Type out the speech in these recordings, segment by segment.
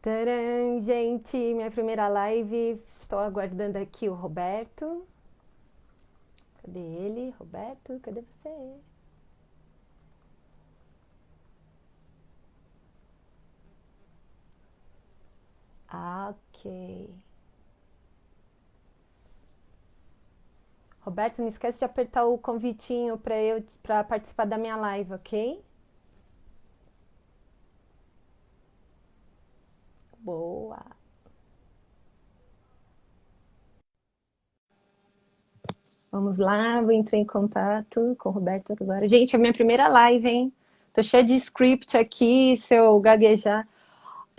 Tcharam, gente, minha primeira live. Estou aguardando aqui o Roberto. Cadê ele? Roberto, cadê você? Ah, ok. Roberto, não esquece de apertar o convitinho para participar da minha live, ok? Boa. Vamos lá, vou entrar em contato com o Roberto agora. Gente, é a minha primeira live, hein? Tô cheia de script aqui, se eu gaguejar.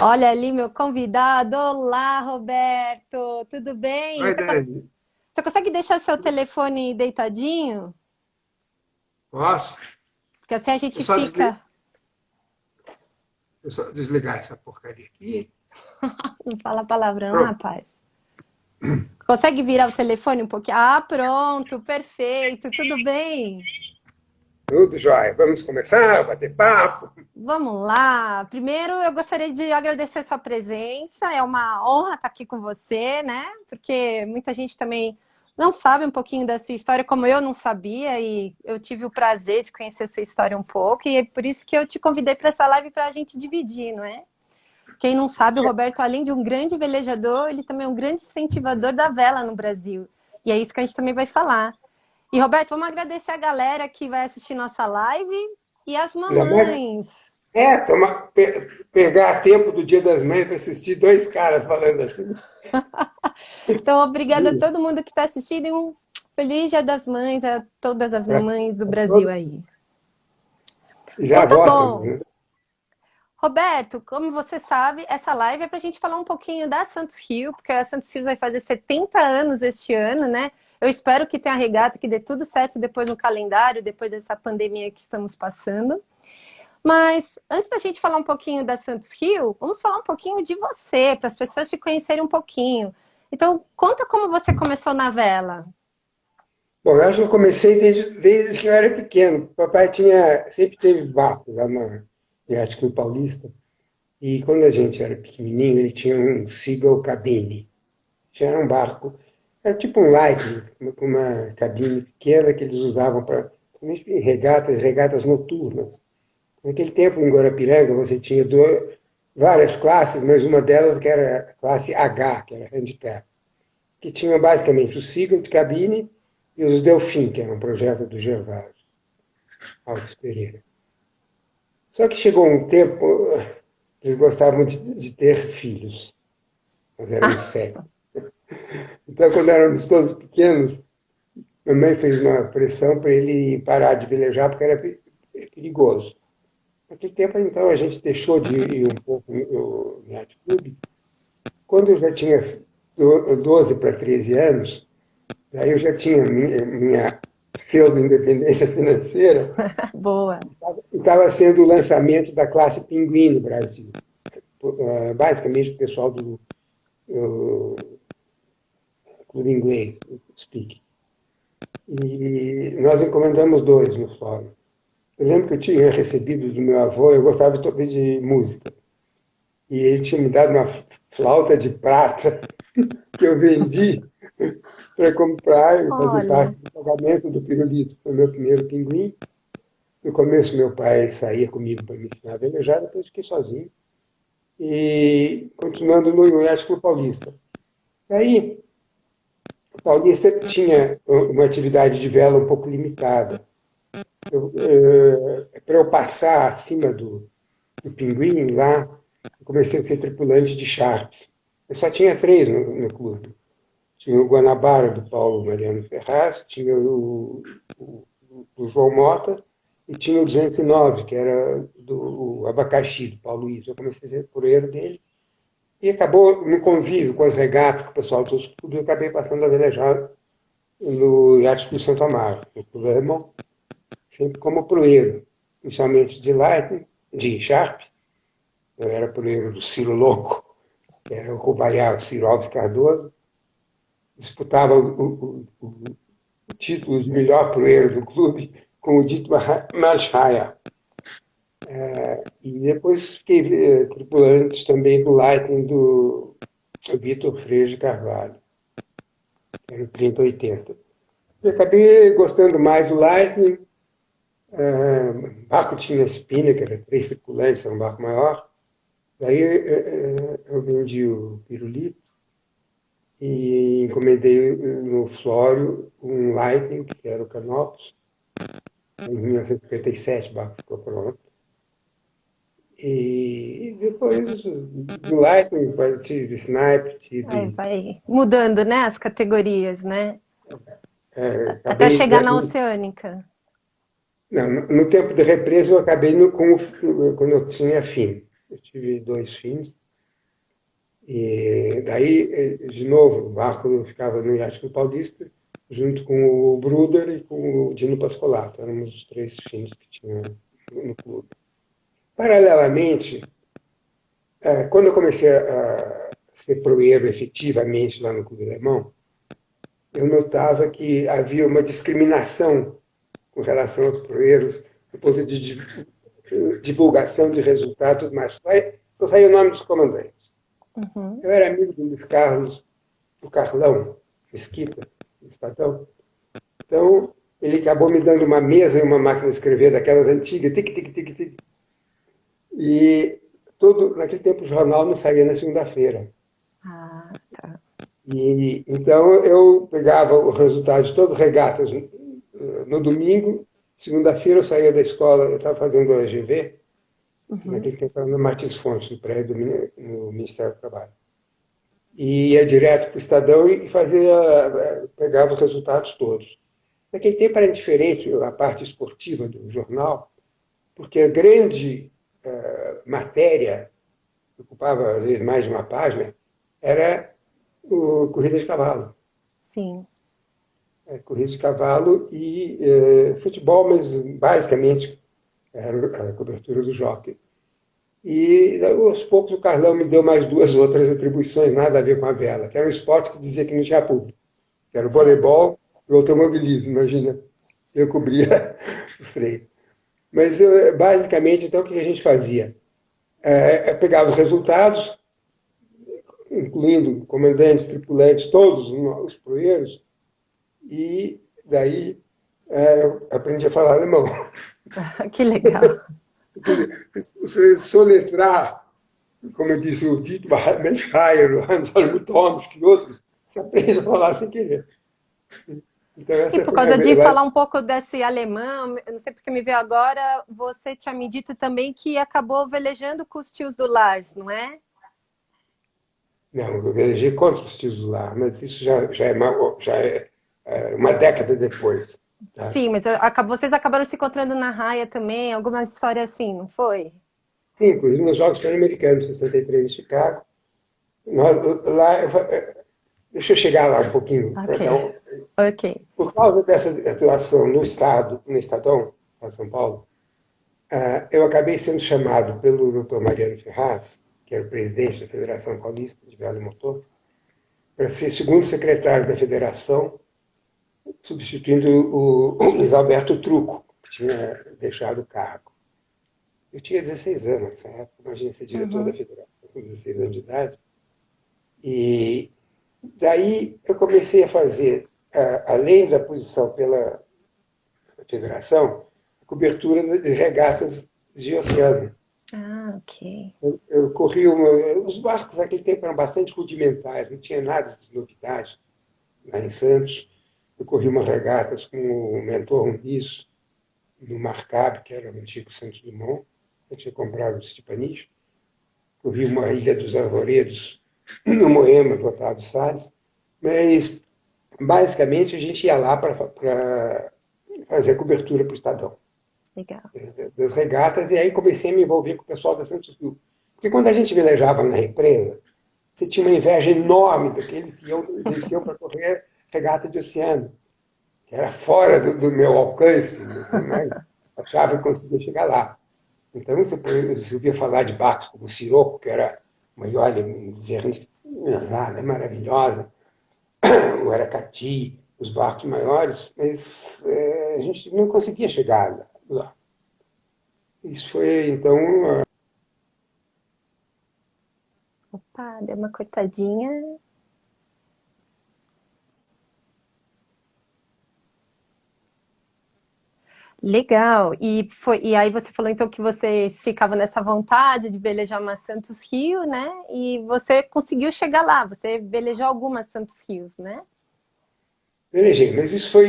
Olha ali meu convidado. Olá, Roberto. Tudo bem? Oi, Dani. Você consegue deixar seu telefone deitadinho? Posso? Que assim a Deixa eu gente só desligar, fica. deixa eu só desligar essa porcaria aqui. Não fala palavrão, Pronto. rapaz. Consegue virar o telefone um pouquinho? Ah, pronto, perfeito, tudo bem. Tudo jóia. Vamos começar a bater papo. Vamos lá. Primeiro, eu gostaria de agradecer sua presença. É uma honra estar aqui com você, né? Porque muita gente também não sabe um pouquinho da sua história, como eu não sabia, e eu tive o prazer de conhecer sua história um pouco, e é por isso que eu te convidei para essa live para a gente dividir, não é? Quem não sabe, o Roberto, além de um grande velejador, ele também é um grande incentivador da vela no Brasil. E é isso que a gente também vai falar. E, Roberto, vamos agradecer a galera que vai assistir nossa live e as Ainda mais, mamães. pegar tempo do Dia das Mães para assistir dois caras falando assim. Então, obrigada a Juro. todo mundo que está assistindo e um feliz Dia das Mães a todas as Para mamães do Brasil todos aí. os Então, tá avós também, bom. né? Roberto, como você sabe, essa live é para a gente falar um pouquinho da Santos Rio, porque a Santos Rio vai fazer 70 anos este ano, né? Eu espero que tenha regata, que dê tudo certo depois no calendário, depois dessa pandemia que estamos passando. Mas antes da gente falar um pouquinho da Santos Rio, vamos falar um pouquinho de você, para as pessoas te conhecerem um pouquinho. Então, conta como você começou na vela. Bom, eu acho que eu comecei desde que eu era pequeno. Papai sempre teve barco lá em Arte Clube Paulista. E quando a gente era pequenininho, ele tinha um Seagull Cabine. Já era um barco, era tipo um Lightning, com uma cabine pequena que eles usavam para regatas noturnas. Naquele tempo, em Guarapiranga, você tinha várias classes, mas uma delas que era a classe H, que era handicap, que tinha basicamente o Seagull de cabine e os Delfim, que era um projeto do Gervásio Alves Pereira. Só que chegou um tempo, eles gostavam de ter filhos, mas eram sete. Então, quando éramos todos pequenos, minha mãe fez uma pressão para ele parar de velejar porque era perigoso. Naquele tempo, então, a gente deixou de ir um pouco no Yacht Club. Quando eu já tinha 12 para 13 anos, aí eu já tinha minha pseudo-independência financeira Boa. e estava sendo o lançamento da classe Pinguim no Brasil. Basicamente, o pessoal do Clube Inglês, Speak. E nós encomendamos dois no fórum. Eu lembro que eu tinha recebido do meu avô, eu gostava de música. E ele tinha me dado uma flauta de prata que eu vendi para comprar e fazer Olha, parte do pagamento do pirulito. Foi o meu primeiro pinguim. No começo, meu pai saía comigo para me ensinar a velejar, depois fiquei sozinho. E continuando no Iate Clube Paulista. Aí, o Paulista tinha uma atividade de vela um pouco limitada. Para eu passar acima do pinguim lá, eu comecei a ser tripulante de Sharps. Eu só tinha três no clube. Tinha o Guanabara, do Paulo Mariano Ferraz, tinha do João Mota, e tinha o 209, que era do Abacaxi, do Paulo Luiz. Eu comecei a ser coreiro dele, e acabou no convívio com as regatas, com o pessoal dos clubes, eu acabei passando a velejar no Iate Clube Santo Amaro, no Clube Alemão, sempre como proeiro, inicialmente de Lightning, de Sharp. Eu era proeiro do Ciro Louco, que era o Rubaiá, o Ciro Alves Cardoso, disputava o título de melhor proeiro do clube com o Dito Malchaya. E depois fiquei tripulante também do Lightning do Vitor Freire de Carvalho, que era o 3080. E acabei gostando mais do Lightning. O barco tinha espina, que era 3 tripulantes, era um barco maior. Daí eu vendi o pirulito e encomendei no Flório um Lightning, que era o Canopus. Em 1957 o barco ficou pronto. E depois do Lightning, depois tive Snipe, tive. Vai mudando, né, as categorias, né? Até Acabei. chegar na oceânica. Não, no tempo de represa eu acabei quando eu tinha fim. Eu tive 2 fins. E daí, de novo, o barco ficava no Iate Clube Paulista, junto com o Bruder e com o Dino Pascolato. Éramos os 3 fins que tinha no clube. Paralelamente, quando eu comecei a ser proeiro efetivamente lá no Clube Alemão, eu notava que havia uma discriminação com relação aos proeiros, do ponto de divulgação de resultados e tudo mais. Só saía o nome dos comandantes. Uhum. Eu era amigo do Luiz Carlos, do Carlão, Mesquita, do Estadão. Então, ele acabou me dando uma mesa e uma máquina de escrever daquelas antigas, tic, tic, tic, tic. E naquele tempo o jornal não saía na segunda-feira. Ah, tá. E então eu pegava o resultado de todas as regatas no domingo. Segunda-feira eu saía da escola, eu estava fazendo a AGV, naquele tempo era no Martins Fontes, no prédio no Ministério do Trabalho. E ia direto para o Estadão e pegava os resultados todos. Naquele tempo era diferente a parte esportiva do jornal, porque a grande matéria, que ocupava às vezes mais de uma página, era o Corrida de Cavalo. Sim. Corrida de cavalo e futebol, mas basicamente era a cobertura do jockey. E aos poucos o Carlão me deu mais 2 outras atribuições, nada a ver com a vela, que era um esporte que dizia que não tinha público, que era o voleibol e o automobilismo, imagina. Eu cobria os 3. Mas basicamente, então, o que a gente fazia? Pegava os resultados, incluindo comandantes, tripulantes, todos os proeiros, e daí eu aprendi a falar alemão. Que legal. Você soletrar, como eu disse, o Dietmar Menschheier, o Hans-Helmut Thomsky e outros, você aprende a falar sem querer. Então, E por causa de falar um pouco desse alemão, eu não sei porque me veio agora, você tinha me dito também que acabou velejando com os tios do Lars, não é? Não, eu velejei contra os tios do Lars, mas isso já é uma década depois. Tá? Sim, mas vocês acabaram se encontrando na raia também, alguma história assim, não foi? Sim, inclusive nos Jogos Pan-Americanos, 63 em Chicago. Deixa eu chegar lá um pouquinho. Ok. Por causa dessa atuação no Estadão, Estado de São Paulo, eu acabei sendo chamado pelo Dr. Mariano Ferraz, que era o presidente da Federação Paulista de Vela e Motor, para ser segundo secretário da federação, substituindo o Luiz Alberto Truco, que tinha deixado o cargo. Eu tinha 16 anos nessa época, imagina ser diretor da federação com 16 anos de idade. E daí eu comecei a fazer, além da posição pela federação, a cobertura de regatas de oceano. Ah, ok. Eu corri os barcos naquele tempo eram bastante rudimentares, não tinha nada de novidade lá em Santos. Eu corri umas regatas com o mentor Muniz no Marcab, que era o antigo Santos Dumont. Eu tinha comprado o Stepanich. Corri uma Ilha dos Arvoredos no Moema, do Otávio Salles. Mas, basicamente, a gente ia lá para fazer a cobertura para o Estadão. Legal. Das regatas, e aí comecei a me envolver com o pessoal da Santos Rio. Porque quando a gente velejava na represa, você tinha uma inveja enorme daqueles que desciam para correr regata de oceano, que era fora do meu alcance, né? Achava que conseguia chegar lá. Então, você ouvia falar de barcos como o Siroco, que era uma iole vernizada, maravilhosa, o Aracati, os barcos maiores, mas a gente não conseguia chegar lá. Isso foi, então, Opa, deu uma cortadinha. Legal. E aí você falou então que vocês ficavam nessa vontade de velejar uma Santos Rio, né? E você conseguiu chegar lá. Você velejou algumas Santos Rios, né? Velejei, mas isso foi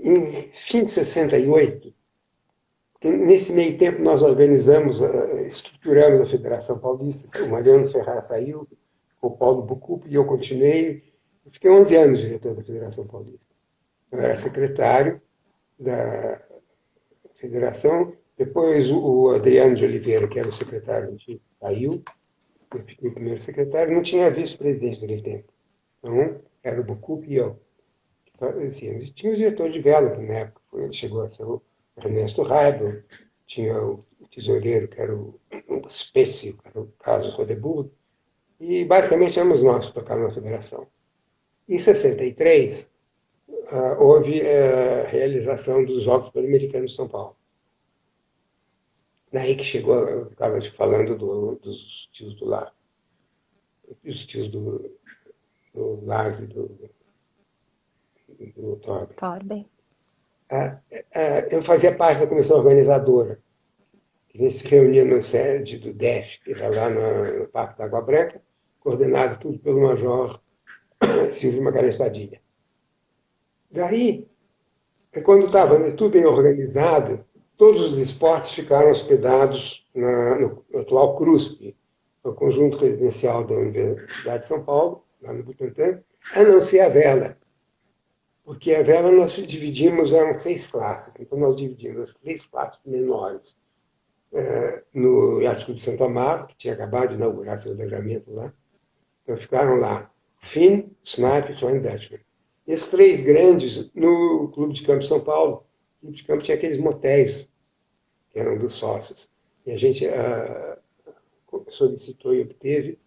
em fim de 68. Nesse meio tempo, nós organizamos, estruturamos a Federação Paulista. O Mariano Ferraz saiu, o Paulo Bucupi, e eu continuei. Eu fiquei 11 anos diretor da Federação Paulista. Eu era secretário da Federação. Depois, o Adriano de Oliveira, que era o secretário antigo, saiu. Eu fiquei o primeiro secretário. Não tinha vice-presidente naquele tempo. Então, era o Bucupi e eu. Assim, tinha o diretor de vela, que na época chegou a ser o Ernesto Raibel, tinha o tesoureiro, que era o Spezia, que era o Carlos Rodeburg, e basicamente éramos nós que tocávamos na federação. Em 63, houve a realização dos Jogos Pan-Americanos de São Paulo. Daí que chegou, eu estava te falando dos tios do Lar, dos tios do Lars e do Torben. Torben. Eu fazia parte da comissão organizadora. A gente se reunia na sede do DEF, que era lá no Parque da Água Branca, coordenado tudo pelo Major Silvio Magalhães Padilha. Daí, quando estava tudo bem organizado, todos os esportes ficaram hospedados no atual CRUSP, o Conjunto Residencial da Universidade de São Paulo, lá no Butantã, a não ser a vela. Porque a vela nós dividimos, eram 6 classes, então nós dividimos as 3 classes menores no Yacht Clube de Santo Amaro, que tinha acabado de inaugurar seu alojamento lá. Então ficaram lá Finn, Snipe e Flying Dutchman. E esses 3 grandes no Clube de Campo de São Paulo. O Clube de Campo tinha aqueles motéis, que eram dos sócios. E a gente solicitou e obteve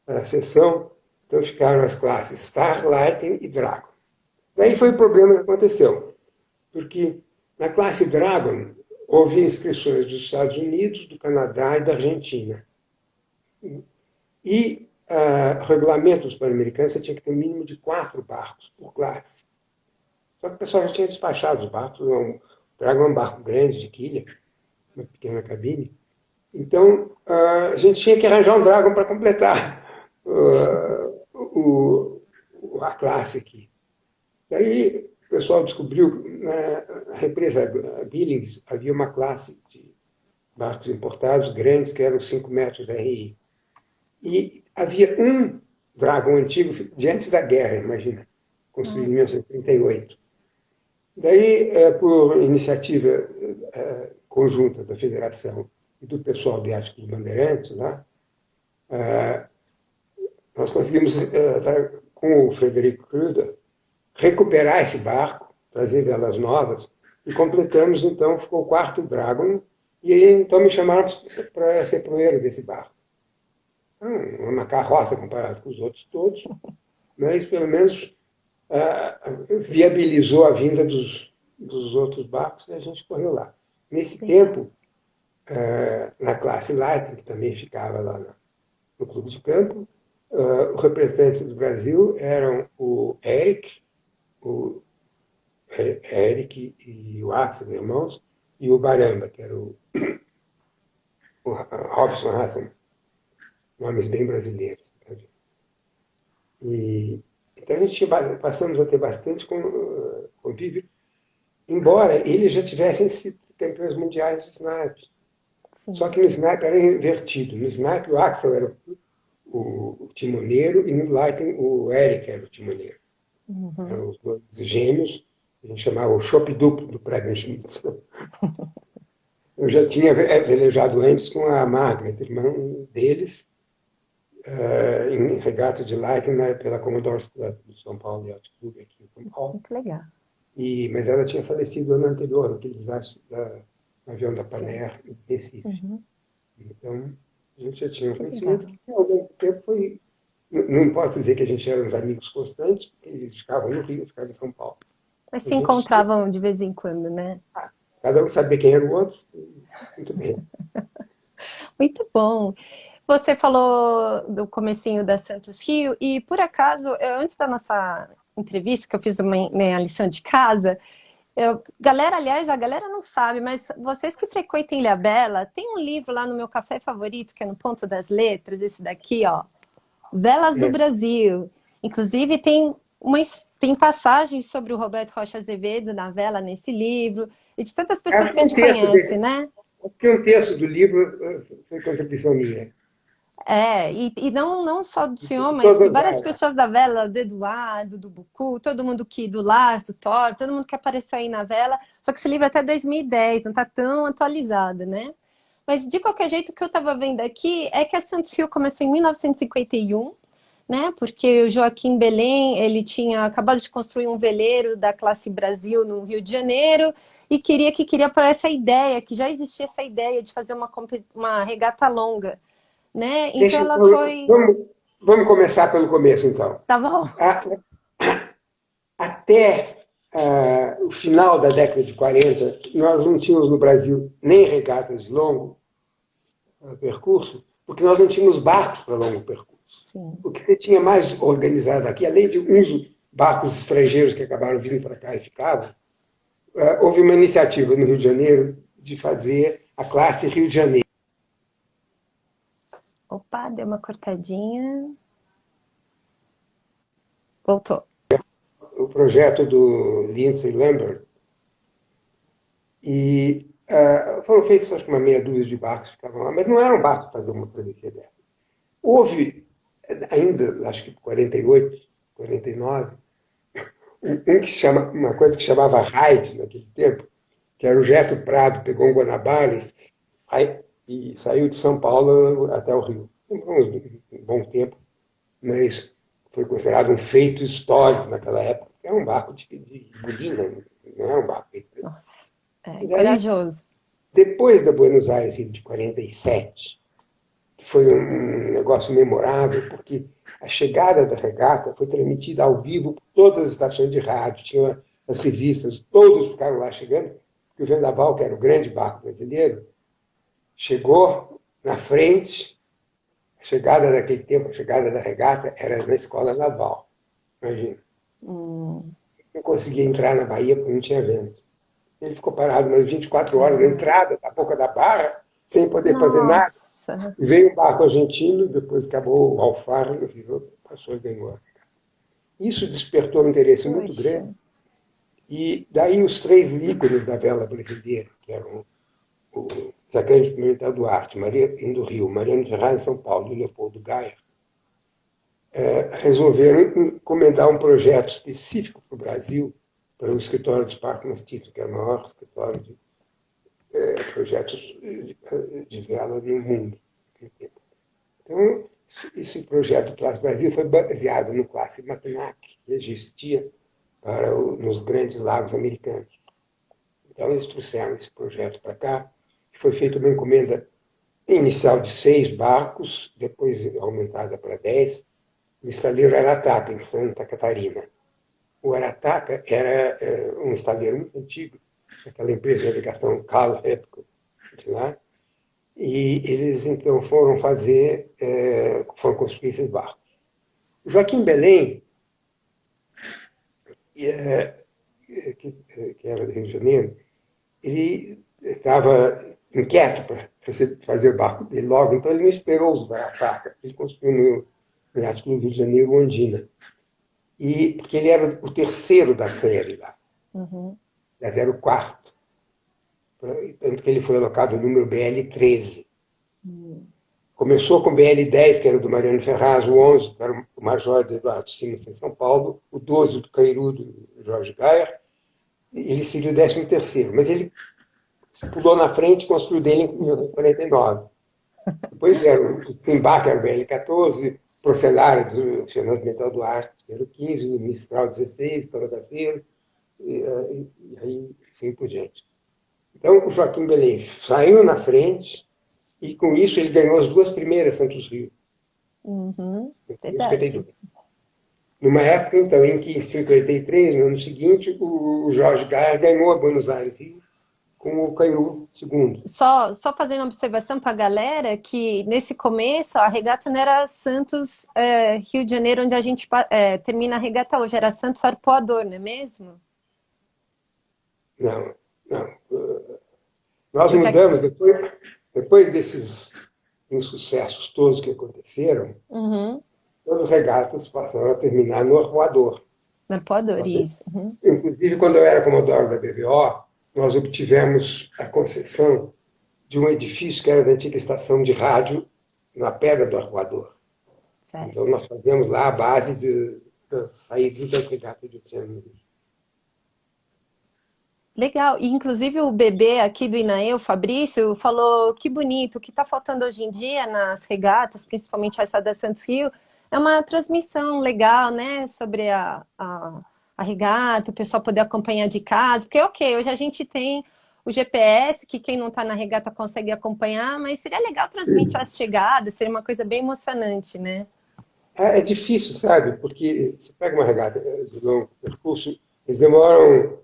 a sessão, então ficaram as classes Star, Lightning e Dragon. Daí foi o problema que aconteceu, porque na classe Dragon houve inscrições dos Estados Unidos, do Canadá e da Argentina. E o regulamento dos Pan-Americanos você tinha que ter um mínimo de 4 barcos por classe. Só que o pessoal já tinha despachado os barcos. O Dragon é um barco grande de quilha, uma pequena cabine. Então a gente tinha que arranjar um Dragon para completar a classe aqui. Daí o pessoal descobriu que na represa Billings havia uma classe de barcos importados grandes, que eram 5 metros RI. E havia um Dragon antigo de antes da guerra, imagina, construído em 1938. Daí, por iniciativa conjunta da Federação e do pessoal do Yacht Clube Bandeirantes, lá, nós conseguimos, com o Frederico Kruder, recuperar esse barco, trazer velas novas, e completamos, então, ficou o 4º Dragon, e aí, então, me chamaram para ser proeiro desse barco. Então, uma carroça comparado com os outros todos, mas, pelo menos, viabilizou a vinda dos outros barcos, e a gente correu lá. Nesse tempo, na classe Light, que também ficava lá no Clube de Campo, os representantes do Brasil eram o Eric e o Axel, irmãos, e o Baramba, que era o Robson Hassan, nomes bem brasileiros. E, então a gente passamos a ter bastante convívio, embora eles já tivessem sido campeões mundiais de snipe. Sim. Só que no snipe era invertido. No snipe o Axel era o timoneiro e no Lightning o Eric era o timoneiro. Eram os dois gêmeos, a gente chamava o chopp duplo do Preben Schmitz. Eu já tinha velejado antes com a Margaret, irmã deles, em regata de Lightning pela Commodore's Club do São Paulo Yacht Club aqui em São Paulo. Muito legal. Mas ela tinha falecido ano anterior, naquele desastre do avião da Panair em Recife. Então, a gente já tinha um conhecimento que, ao longo do tempo, foi. Não posso dizer que a gente era uns amigos constantes, porque eles ficavam no Rio, ficavam em São Paulo. Mas se encontravam de vez em quando, né? Cada um sabia quem era o outro. Muito bem. Muito bom. Você falou do comecinho da Santos Rio e, por acaso, antes da nossa entrevista, que eu fiz minha lição de casa, galera, aliás, a galera não sabe, mas vocês que frequentam Ilhabela, tem um livro lá no meu café favorito, que é no Ponto das Letras, esse daqui, ó, Velas do É. Brasil. Inclusive, tem passagens sobre o Roberto Rocha Azevedo na vela nesse livro, e de tantas pessoas Acho que a que um gente terço conhece, dele, né? acho que um terço do livro foi contribuição minha. E não só do senhor, De mas de todas várias as. pessoas da vela, do Eduardo, do Bucu, todo mundo do Lars, do Thor, todo mundo que apareceu aí na vela. Só que esse livro é até 2010, não está tão atualizado, né? Mas de qualquer jeito, o que eu estava vendo aqui é que a Santos Rio começou em 1951, né? Porque o Joaquim Belém, ele tinha acabado de construir um veleiro da classe Brasil no Rio de Janeiro e queria por essa ideia, que já existia essa ideia de fazer uma regata longa, né? Então ela foi. Vamos começar pelo começo, então. Tá bom. A- Até o final da década de 40, nós não tínhamos no Brasil nem regatas de longo percurso, porque nós não tínhamos barcos para longo percurso. Sim. O que você tinha mais organizado aqui, além de uns barcos estrangeiros que acabaram vindo para cá e ficavam, houve uma iniciativa no Rio de Janeiro de fazer a classe Rio de Janeiro. Opa, deu uma cortadinha. Voltou. O projeto do Lindsay Lambert, e foram feitos acho que uma meia dúzia de barcos que ficavam lá, mas não era um barco para fazer uma travessia dessa. Houve, ainda, acho que 48, 49, uma coisa que chamava Raid naquele tempo, que era o Getro Prado, pegou um Guanabara e saiu de São Paulo até o Rio. Demorou um bom tempo, mas foi considerado um feito histórico naquela época. Era um barco de bolina, não era um barco feito. Nossa, E aí, corajoso. depois da Buenos Aires de 47, foi um negócio memorável, porque a chegada da regata foi transmitida ao vivo por todas as estações de rádio, tinha as revistas, todos ficaram lá chegando, porque o Vendaval, que era o grande barco brasileiro, chegou na frente. A chegada daquele tempo, a chegada da regata, era na escola naval. Imagina. Não conseguia entrar na Bahia porque não tinha vento. Ele ficou parado umas 24 horas na entrada da boca da barra, sem poder fazer nada. Nossa. E veio um barco argentino, depois acabou o Alfaro, passou e ganhou. Isso despertou um interesse muito Poxa. grande. E daí os três ícones da vela brasileira, que eram o Zacarias Pimentel Duarte, Maria do Rio, Mariano Ferraz em São Paulo e Leopoldo Gaia, resolveram encomendar um projeto específico para o Brasil, para o escritório dos Parques Mastito, que é o maior escritório de projetos de vela no mundo. Então, esse projeto do Classe Brasil foi baseado no Classe Mackinac, que existia nos grandes lagos americanos. Então, eles trouxeram esse projeto para cá, que foi feita uma encomenda inicial de 6 barcos, depois aumentada para 10, no estaleiro Arataca, em Santa Catarina. O Arataca era um estaleiro muito antigo, aquela empresa de navegação Carl Hepco, de lá, e eles então foram construir esses barcos. O Joaquim Belém, que era do Rio de Janeiro, ele estava inquieto para fazer o barco dele logo, então ele não esperou os Arataca, ele construiu no Yacht Clube do Rio de Janeiro, Ondina. Porque ele era o terceiro da série lá. Aliás, era o quarto. Tanto que ele foi alocado o número BL-13. Começou com o BL-10, que era do Mariano Ferraz, o 11, que era o Major de Eduardo Simas, em São Paulo, o 12 do Cairu, do Jorge Gaia, e ele seria o 13º. Mas ele se pulou na frente e construiu dele em 1949. Depois vieram o Desembarque, era o BL-14, o Procelário do Fernando Pimentel Duarte, que era o 15, o Mistral 16, o Calagaceiro, e aí assim por diante. Então, o Joaquim Belém saiu na frente e, com isso, ele ganhou as 2 primeiras Santos Rio. Verdade. Numa época, então, em que, em 53, no ano seguinte, o Jorge Gaia ganhou a Buenos Aires Rio com o Cairu II. Só fazendo uma observação para a galera que nesse começo a regata não era Santos, Rio de Janeiro, onde a gente termina a regata hoje, era Santos Arpoador, não é mesmo? Não, não. Nós Porque... mudamos, depois desses insucessos todos que aconteceram, Uhum. todas as regatas passaram a terminar no Arpoador. Arpoador, isso. Uhum. Inclusive, quando eu era comodoro da BVO, nós obtivemos a concessão de um edifício que era da antiga estação de rádio na Pedra do Arpoador. Certo. Então, nós fazemos lá a base das saídas das regatas de Oceano. Legal. E, inclusive, o bebê aqui do Inaê, o Fabrício, falou que bonito, o que está faltando hoje em dia nas regatas, principalmente essa da Santos Rio, é uma transmissão legal, né, sobre a regata, o pessoal poder acompanhar de casa, porque, ok, hoje a gente tem o GPS, que quem não está na regata consegue acompanhar, mas seria legal transmitir as chegadas, seria uma coisa bem emocionante, né? É difícil, sabe? Porque você pega uma regata de longo percurso, eles demoram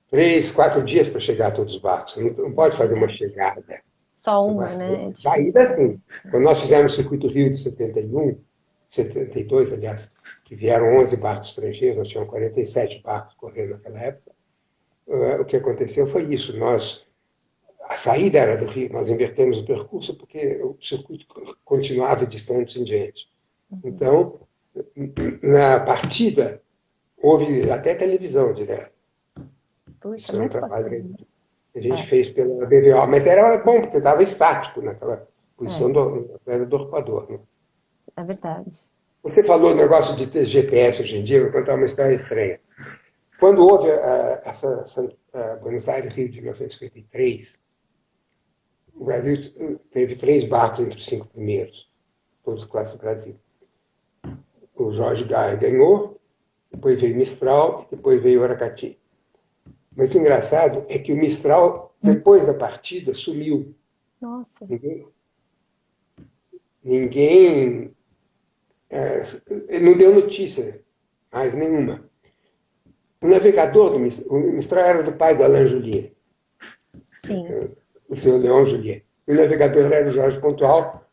3, 4 dias para chegar a todos os barcos. Você não pode fazer uma chegada. Só Você uma, vai né? É saída difícil. assim. Quando nós fizemos o Circuito Rio de 71, 72, aliás, que vieram 11 barcos estrangeiros, nós tínhamos 47 barcos correndo naquela época, o que aconteceu foi isso. A saída era do Rio, nós invertemos o percurso porque o circuito continuava de Santos em diante. Então, na partida, houve até televisão direto. Puxa, Isso é um muito trabalho bacana. que a gente fez pela BVO. Mas era bom, porque você estava estático naquela posição É, da pedra do arpoador. Né? é verdade. Você falou do negócio de ter GPS hoje em dia, eu vou contar uma história estranha. Quando houve a Buenos Aires-Rio de 1953, o Brasil teve 3 barcos entre os 5 primeiros, todos classe Brasil. O Jorge Gaia ganhou, depois veio Mistral e depois veio Aracati. Mas o engraçado é que o Mistral, depois da partida, sumiu. Nossa. Ninguém não deu notícia mais nenhuma. O navegador do Mistral era do pai do Alain Julier, Sim. o senhor Leon Julier. O navegador era o Jorge Pontual,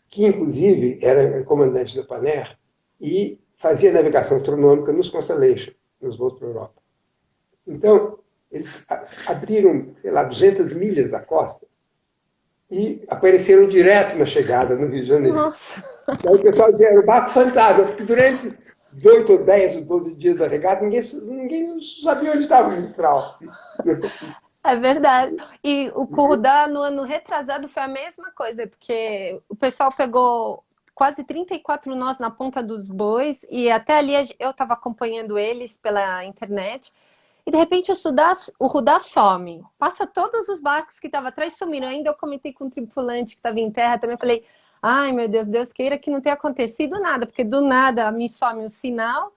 que inclusive era comandante da Paner e fazia navegação astronômica nos Constellation, nos voos para a Europa. Então, eles abriram, sei lá, 200 milhas da costa e apareceram direto na chegada no Rio de Janeiro. Nossa. Então, o pessoal dizia, era o barco fantasma, porque durante os 8 ou 10 ou 12 dias da regata, ninguém sabia onde estava o Mistral. É verdade. E o Curudá no ano retrasado foi a mesma coisa, porque o pessoal pegou quase 34 nós na ponta dos bois e até ali eu estava acompanhando eles pela internet. E de repente o Rudá some. Passa todos os barcos que estavam atrás sumiram. Ainda eu comentei com um tripulante que estava em terra também. Eu falei, ai meu Deus, Deus queira que não tenha acontecido nada, porque do nada me some o sinal.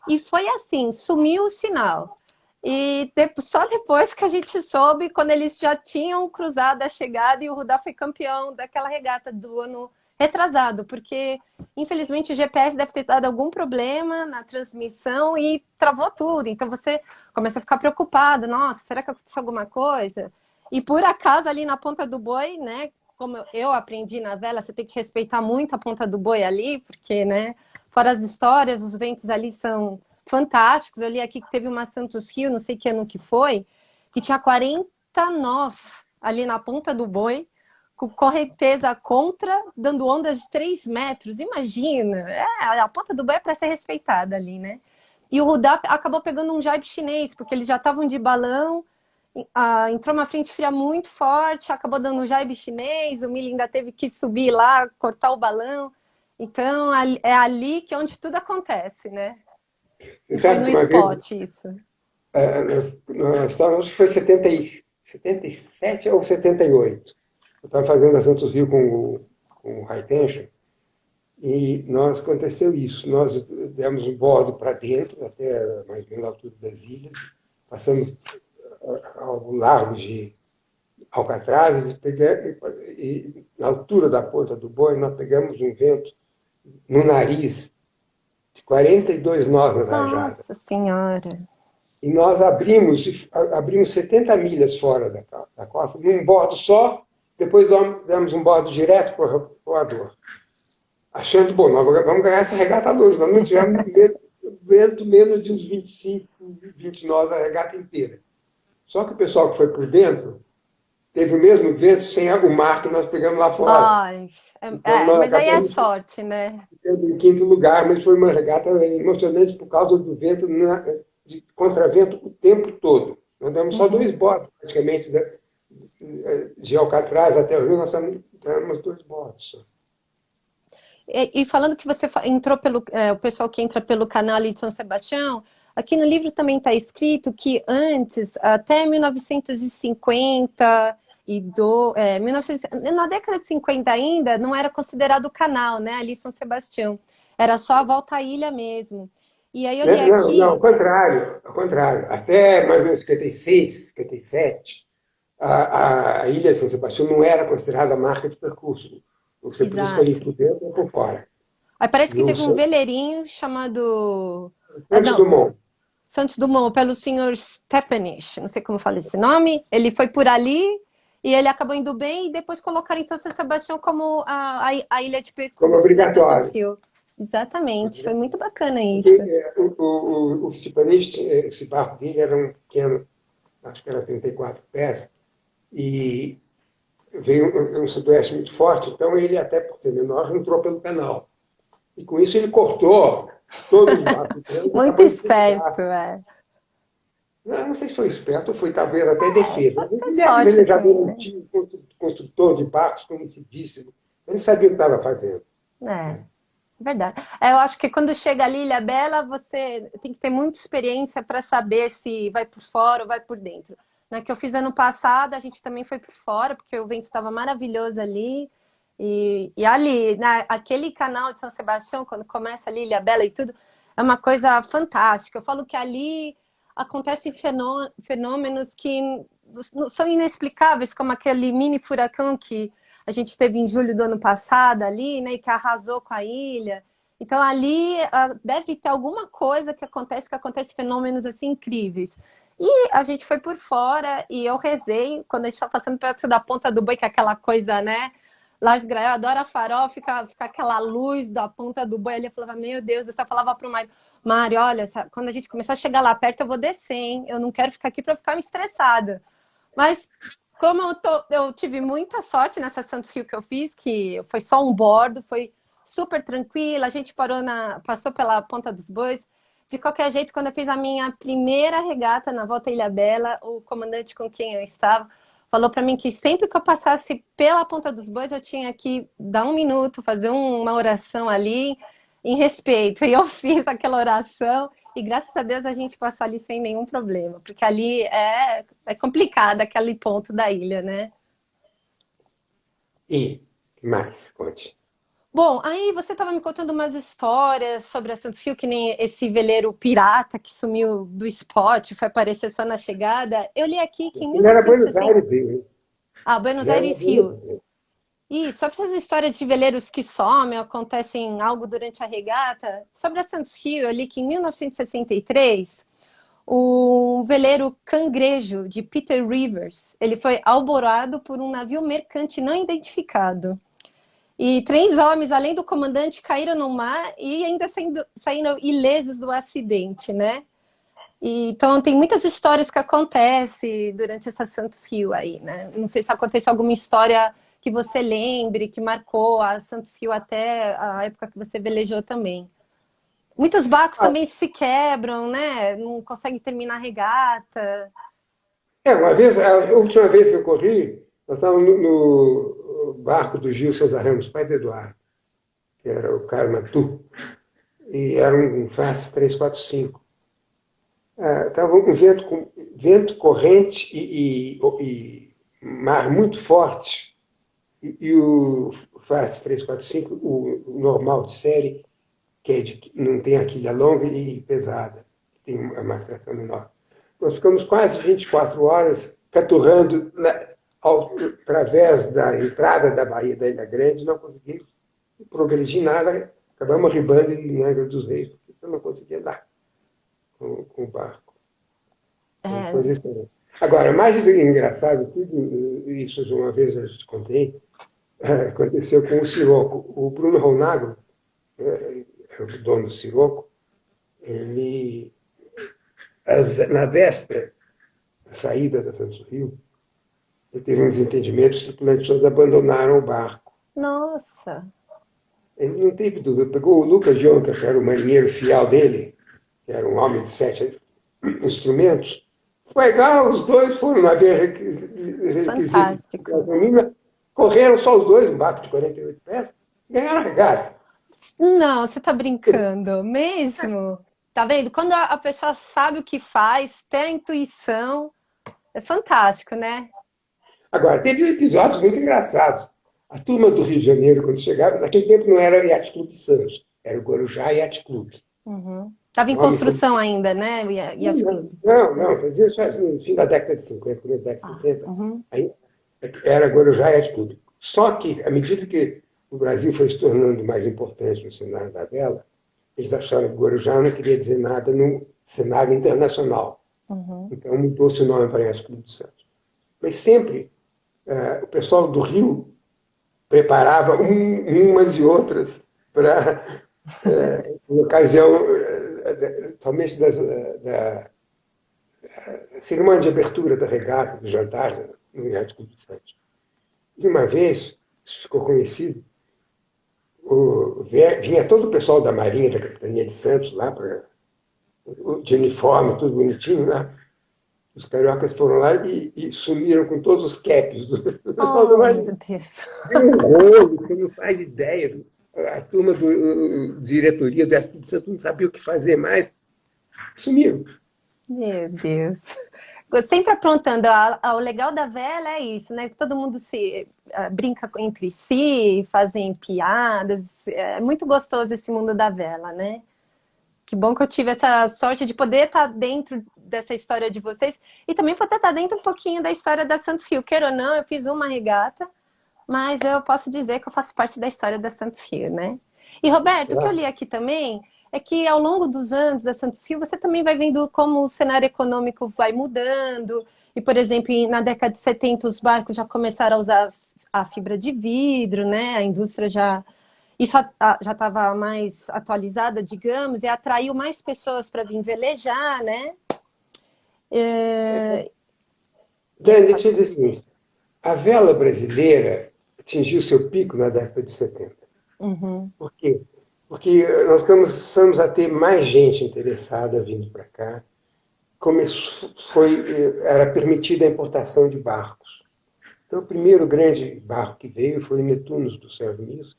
E foi assim, sumiu o sinal. E só depois que a gente soube, quando eles já tinham cruzado a chegada e o Rudá foi campeão daquela regata do ano retrasado, porque infelizmente o GPS deve ter dado algum problema na transmissão e travou tudo. Então você começa a ficar preocupado, nossa, será que aconteceu alguma coisa? E por acaso ali na ponta do boi, né, como eu aprendi na vela, você tem que respeitar muito a ponta do boi ali, porque, né, fora as histórias, os ventos ali são fantásticos. Eu li aqui que teve uma Santos Rio, não sei que ano que foi, que tinha 40 nós ali na ponta do boi, com correnteza contra, dando ondas de 3 metros. Imagina, a ponta do boi é para ser respeitada ali, né? E o Rudá acabou pegando um jibe chinês, porque eles já estavam de balão, entrou uma frente fria muito forte, acabou dando um jibe chinês, o Mili ainda teve que subir lá, cortar o balão. Então, é ali que é onde tudo acontece, né? Você Foi sabe no que uma vez, spot isso. nós estávamos, acho que foi 77 ou 78. Eu estava fazendo a Santos Rio com o High Tension e aconteceu isso. Nós demos um bordo para dentro, até mais ou menos a altura das ilhas, passando ao largo de Alcatrazes e na altura da ponta do boi nós pegamos um vento no nariz de 42 nós nas rajadas. Nossa Senhora. E nós abrimos 70 milhas fora da costa, num bordo só, depois demos um bordo direto para o Equador, achando, bom, nós vamos ganhar essa regata longe, nós não tivemos vento menos de uns 25, 20 nós a regata inteira. Só que o pessoal que foi por dentro teve o mesmo vento sem o mar que nós pegamos lá fora. Ai, Então nós mas aí é acabamos sorte, né? ficando em quinto lugar, mas foi uma regata emocionante por causa do vento, de contravento o tempo todo. Nós damos só Uhum. dois bordos, praticamente, de Alcatraz até o Rio, nós damos dois bordos só. E falando que você entrou o pessoal que entra pelo canal ali de São Sebastião, aqui no livro também está escrito que antes, até 1950 na década de 50 ainda, não era considerado canal, né? Ali São Sebastião. Era só a volta à ilha mesmo. E aí eu li Não, não, ao aqui, contrário, ao contrário. Até mais ou menos 56, 57, a Ilha de São Sebastião não era considerada marca de percurso. Você podia escolher exato. por dentro ou por fora. Aí parece E que o teve um veleirinho chamado. Santos Não, Dumont. Santos Dumont, pelo senhor Stepanich, não sei como fala esse nome. Ele foi por ali e ele acabou indo bem e depois colocaram então São Sebastião como a ilha de Como percurso, né, para obrigatório. Santos Rio. Exatamente, foi muito bacana Porque isso. o Stepanich, esse barco dele era um pequeno, acho que era 34 pés, e veio um sudoeste muito forte, então ele, até por ser menor, entrou pelo canal. E com isso ele cortou todos os barcos grandes e Muito acabou esperto, infiltrado. é. Não sei se foi esperto ou foi talvez até defesa. Só foi Ele era um sorte também, velejador né? antigo, construtor de barcos conhecidíssimo. Ele sabia o que estava fazendo. É, verdade. Eu acho que quando chega ali Ilha Bela, você tem que ter muita experiência para saber se vai por fora ou vai por dentro. Na que eu fiz ano passado, a gente também foi por fora, porque o vento estava maravilhoso ali. E ali, aquele canal de São Sebastião, quando começa ali Ilha Bela e tudo, é uma coisa fantástica. Eu falo que ali acontecem fenômenos que são inexplicáveis, como aquele mini furacão que a gente teve em julho do ano passado ali, né, e que arrasou com a ilha. Então ali deve ter alguma coisa que acontece fenômenos assim incríveis. E a gente foi por fora e eu rezei quando a gente está passando perto da Ponta do Boi, que é aquela coisa, né? Lars Grael adora farol, fica aquela luz da Ponta do Boi ali. Eu falava, meu Deus, eu só falava pro Mário, olha, quando a gente começar a chegar lá perto, eu vou descer, hein? Eu não quero ficar aqui para ficar me estressada. Mas como eu tive muita sorte nessa Santos Rio que eu fiz, que foi só um bordo, foi super tranquila, a gente passou pela Ponta dos Bois. De qualquer jeito, quando eu fiz a minha primeira regata na Volta à Ilha Bela, o comandante com quem eu estava falou para mim que sempre que eu passasse pela Ponta dos Bois, eu tinha que dar um minuto, fazer uma oração ali em respeito. E eu fiz aquela oração e graças a Deus a gente passou ali sem nenhum problema, porque ali é complicado aquele ponto da ilha, né? E, que mais? Conte. Bom, aí você estava me contando umas histórias sobre a Santos Rio, que nem esse veleiro pirata que sumiu do spot, foi aparecer só na chegada. Eu li aqui que em Ele era Buenos 1960. Aires, viu? Ah, Buenos Ele era Aires Rio. Buenos Aires. E sobre essas histórias de veleiros que somem, acontecem algo durante a regata, sobre a Santos Rio, eu li que em 1963 o veleiro Cangrejo, de Peter Rivers, ele foi alborado por um navio mercante não identificado. E 3 homens, além do comandante, caíram no mar e ainda saíram ilesos do acidente, né? Então, tem muitas histórias que acontecem durante essa Santos Rio aí, né? Não sei se aconteceu alguma história que você lembre, que marcou a Santos Rio até a época que você velejou também. Muitos barcos Ah, também se quebram, né? Não conseguem terminar a regata. uma vez, a última vez que eu corri, nós estávamos no barco do Gil Sousa Ramos, pai do Eduardo, que era o Caramatu, e era um Fast 345. Estava um vento corrente e mar muito forte. E o Fast 345, o normal de série, que não tem a quilha longa e pesada, tem uma maceração menor. Nós ficamos quase 24 horas caturrando através da entrada da Baía da Ilha Grande, não conseguimos progredir nada, acabamos arribando em Angra dos Reis, porque você não conseguia andar com o barco. Uma É, coisa estranha. Agora, mais engraçado, tudo isso uma vez eu te contei, aconteceu com o Siroco. O Bruno Ronagro, é o dono do Siroco, ele, na véspera da saída da Santos Rio, ele teve um desentendimento, os tripulantes todos abandonaram o barco. nossa. Ele não teve dúvida, pegou o Lucas Jonca, que era o marinheiro fiel dele, que era um homem de 7 instrumentos, foi legal, os dois foram na via requisito da Fantástico. família, correram só os dois, um barco de 48 pés, ganharam a regata. Não, você tá brincando mesmo? Tá vendo? Quando a pessoa sabe o que faz, tem a intuição, é fantástico, né? Agora, teve episódios muito engraçados. A turma do Rio de Janeiro, quando chegava, naquele tempo não era o Yacht Clube Santos, era o Guarujá Yacht Clube. Uhum. Tava em O nome foi... construção ainda, né? O Yacht Club. Não, fazia isso no fim da década de 50, começo da década de Ah, 60. uhum. Aí era Guarujá Yacht Clube. Só que, à medida que o Brasil foi se tornando mais importante no cenário da vela, eles acharam que Guarujá não queria dizer nada no cenário internacional. Uhum. Então mudou-se o nome para Yacht Clube de Santos. Mas sempre o pessoal do Rio preparava umas e outras para, em ocasião, somente da cerimônia de abertura da regata, do jantar, no Yacht Clube de Santos. E uma vez, isso ficou conhecido, vinha todo o pessoal da Marinha, da Capitania de Santos, lá de uniforme, tudo bonitinho, né? Os cariocas foram lá e sumiram com todos os caps do pessoal da Oh, Marinha. meu Deus. Tem um rolo, você não faz ideia. A turma do diretoria do Yacht Clube de Santos não sabia o que fazer mais. Sumiram. Meu Deus. Sempre aprontando. O legal da vela é isso, né? Todo mundo se brinca entre si, fazem piadas. É muito gostoso esse mundo da vela, né? Que bom que eu tive essa sorte de poder estar dentro dessa história de vocês e também poder estar dentro um pouquinho da história da Santos Rio. Queira ou não, eu fiz uma regata, mas eu posso dizer que eu faço parte da história da Santos Rio, né? E Roberto, o que eu li aqui também é que ao longo dos anos da Santos Rio, você também vai vendo como o cenário econômico vai mudando. E, por exemplo, na década de 70, os barcos já começaram a usar a fibra de vidro, né? A indústria isso já estava mais atualizada, digamos, e atraiu mais pessoas para vir velejar, né? É... Dan, deixa eu dizer o seguinte: a vela brasileira atingiu seu pico na década de 70. Uhum, Por quê? Porque nós começamos a ter mais gente interessada vindo para cá. Era permitida a importação de barcos. Então, o primeiro grande barco que veio foi o Netunos, do Sérgio Misko.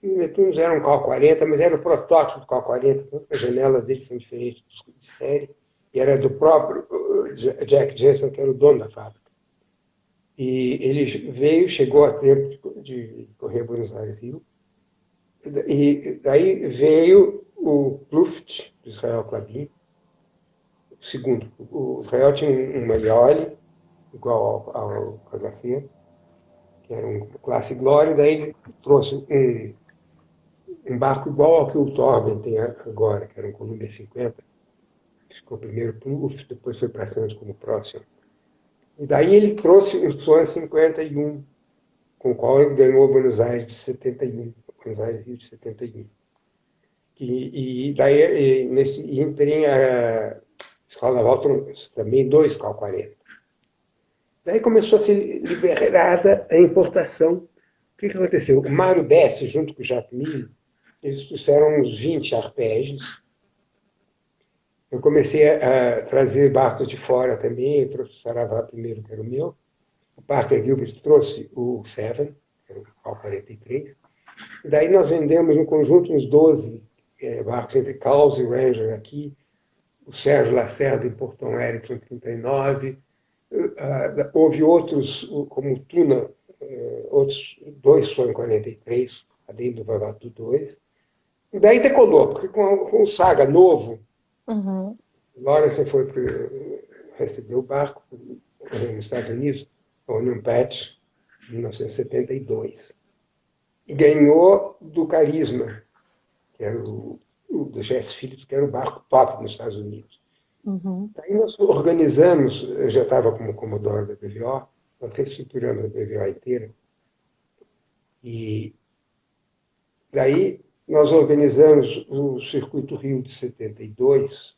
O Netunos era um Cal-40, mas era o protótipo do Cal-40, tanto que as janelas dele são diferentes dos de série, e era do próprio Jack Jensen, que era o dono da fábrica. E ele chegou a tempo de correr Buenos Aires-Rio, e daí veio o Luft, do Israel Klabin. O segundo, o Israel tinha um Maiole, igual ao Carglacier, que era um classe Glória, daí ele trouxe um barco igual ao que o Torben tem agora, que era um Columbia 50. Ficou primeiro para o Luft, depois foi para Santos como próximo. E daí ele trouxe um Swan 51, com o qual ele ganhou Buenos Aires de 71, Buenos Aires Rio de 71. E daí, nesse ínterim, a Escola Naval trouxe também 2 Cal 40. Daí começou a ser liberada a importação. O que aconteceu? O Mário Bessi, junto com o Jacques Mille, eles trouxeram uns 20 arpejos. Eu comecei a trazer barcos de fora também. Eu trouxe o Saravá primeiro, que era o meu. O Parker Gilbert trouxe o Seven, que era o Cal 43. E daí nós vendemos no conjunto uns 12 barcos entre Caos e Ranger aqui. O Sérgio Lacerda importou um Erickson 39. Houve outros, como o Tuna, outros 2 Swan 43, além do Vavatu 2. E daí decolou, porque com o Saga novo, uhum. Lawrence foi receber o barco nos Estados Unidos, o Onion Patch, em 1972. E ganhou do Carisma, que era do Jess Phillips, que era o barco top nos Estados Unidos. Uhum. Aí nós organizamos, eu já estava como Commodore da BVO, nós reestruturamos a BVO inteira, e daí nós organizamos o Circuito Rio de 72,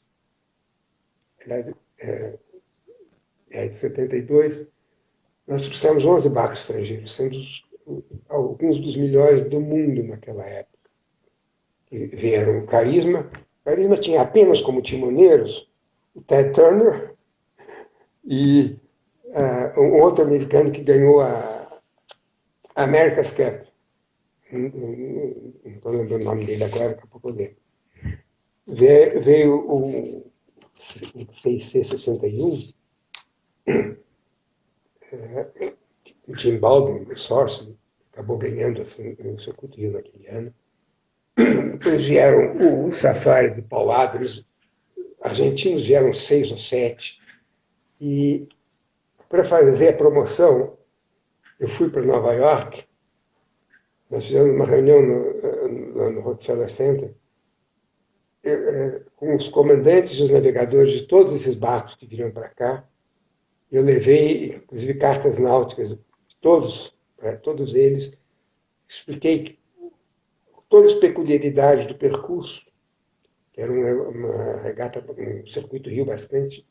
aliás, de 72, nós trouxemos 11 barcos estrangeiros, sendo alguns dos melhores do mundo naquela época. Que vieram o Carisma. O Carisma tinha apenas como timoneiros o Ted Turner e um outro americano que ganhou a America's Cup. Não estou lembrando o nome dele agora, daqui a pouco eu lembro. Veio o 6C61, o Jim Baldwin, o Sorcerer, acabou ganhando assim, o circuito Rio naquele ano. Depois vieram o Safari do Paul Adams, argentinos vieram 6 ou 7. E para fazer a promoção, eu fui para Nova York, nós fizemos uma reunião no Rockefeller Center, com os comandantes e os navegadores de todos esses barcos que viriam para cá. Eu levei, inclusive, cartas náuticas de todos, para todos eles, expliquei todas as peculiaridades do percurso, que era uma regata, um circuito Rio bastante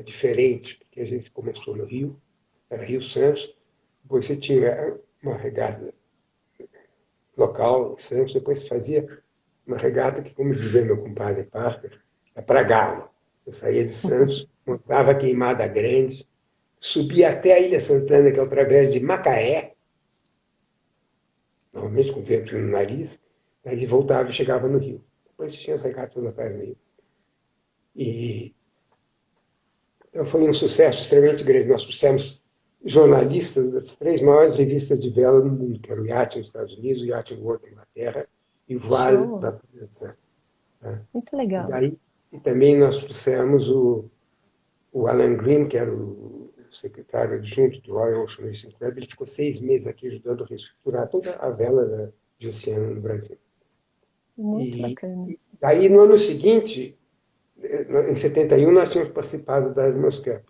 diferente, porque a gente começou no Rio, era Rio Santos, depois você tinha uma regata local em Santos, depois você fazia uma regata que, como dizia meu compadre Parker, é para galo. Eu saía de Santos, montava a Queimada Grande, subia até a Ilha Santana, que é através de Macaé, normalmente com vento no nariz, aí voltava e chegava no Rio. Depois tinha as regatas locais no Rio. E então foi um sucesso extremamente grande. Nós trouxemos jornalistas das 3 maiores revistas de vela do mundo, que era o Yacht nos Estados Unidos, o Yacht World da Inglaterra e o Voile Show. da França. Né? Muito E, legal. daí, e também nós trouxemos o Alan Green, que era o secretário adjunto do Royal Ocean Racing Club. Ele ficou 6 meses aqui ajudando a reestruturar toda a vela de oceano no Brasil. Muito E bacana. daí, no ano seguinte, em 71, nós tínhamos participado da Admiral's Cup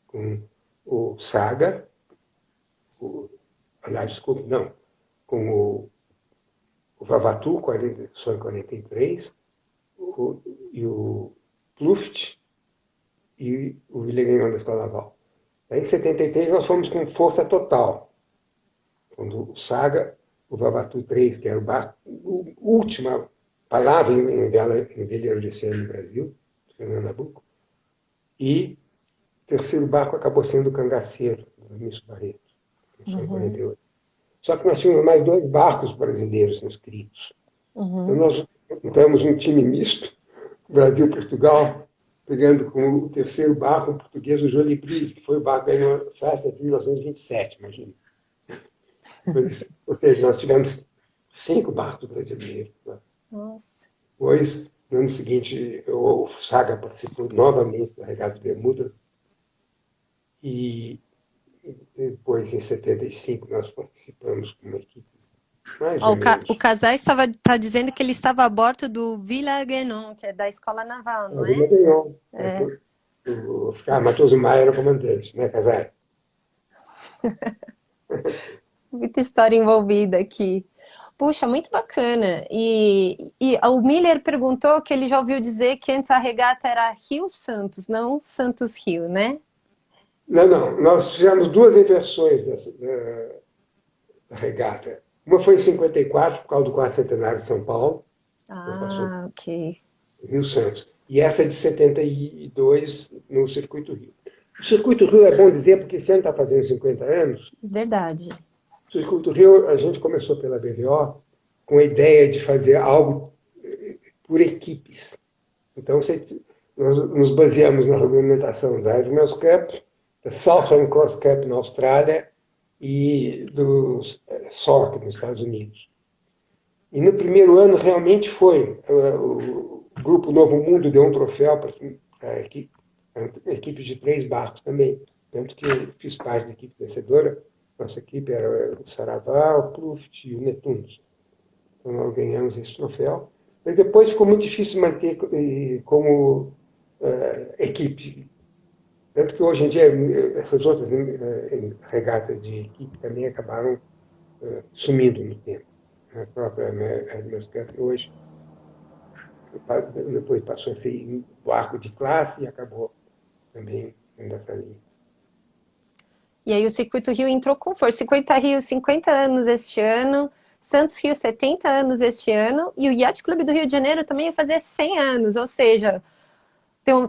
com o Saga, aliás, desculpe, não, com o Vavatu, só em 43, e o Pluft e o Villegagnon da Escola Naval. Aí, em 73, nós fomos com força total. Quando o Saga, o Vavatu 3, que era o barco, a última palavra em veleiro de oceano no Brasil, Fernando Nabuco, e o terceiro barco acabou sendo o Cangaceiro, do Mício Barreto, em 48. Só que nós tínhamos mais 2 barcos brasileiros inscritos. Então nós montamos um time misto, Brasil e Portugal, pegando como o terceiro barco o português, o Jolibris, que foi o barco aí na festa de 1927, imagina. Ou seja, nós tivemos 5 barcos brasileiros. Né? Nossa. Depois, no ano seguinte, o Saga participou novamente da Regata de Bermuda. E depois, em 75, nós participamos com uma equipe mais Ó, ou menos. o Casais está dizendo que ele estava a bordo do Villegagnon, que é da Escola Naval, A não Vila é? ganhou. É. O Oscar Matoso Maia era o comandante, né, Casai? Muita história envolvida aqui. Puxa, muito bacana. E o Miller perguntou que ele já ouviu dizer que antes a regata era Rio Santos, não Santos Rio, né? Não, não. Nós fizemos 2 inversões da regata. Uma foi em 54, por causa do 4º centenário de São Paulo, então passou Ah, ok. Rio Santos. E essa de 72 no Circuito Rio. O Circuito Rio é bom dizer, porque esse ano está fazendo 50 anos. Verdade. O Circuito Rio, a gente começou pela BVO com a ideia de fazer algo por equipes. Então, nós nos baseamos na regulamentação da Admiral's Cup, da Southern Cross Cup na Austrália e do SORC nos Estados Unidos. E no primeiro ano realmente foi. O Grupo Novo Mundo deu um troféu para a equipe de 3 barcos também. Tanto que eu fiz parte da equipe vencedora. Nossa equipe era o Saravá, o Pluft e o Netunos. Então nós ganhamos esse troféu. Mas depois ficou muito difícil manter como equipe. Tanto que hoje em dia essas outras regatas de equipe também acabaram sumindo no tempo. A própria Hermes Cup hoje depois passou a ser barco de classe e acabou também nessa linha. E aí o Circuito Rio entrou com força. 50 Rio, 50 anos este ano. Santos Rio, 70 anos este ano. E o Yacht Clube do Rio de Janeiro também vai fazer 100 anos. Ou seja,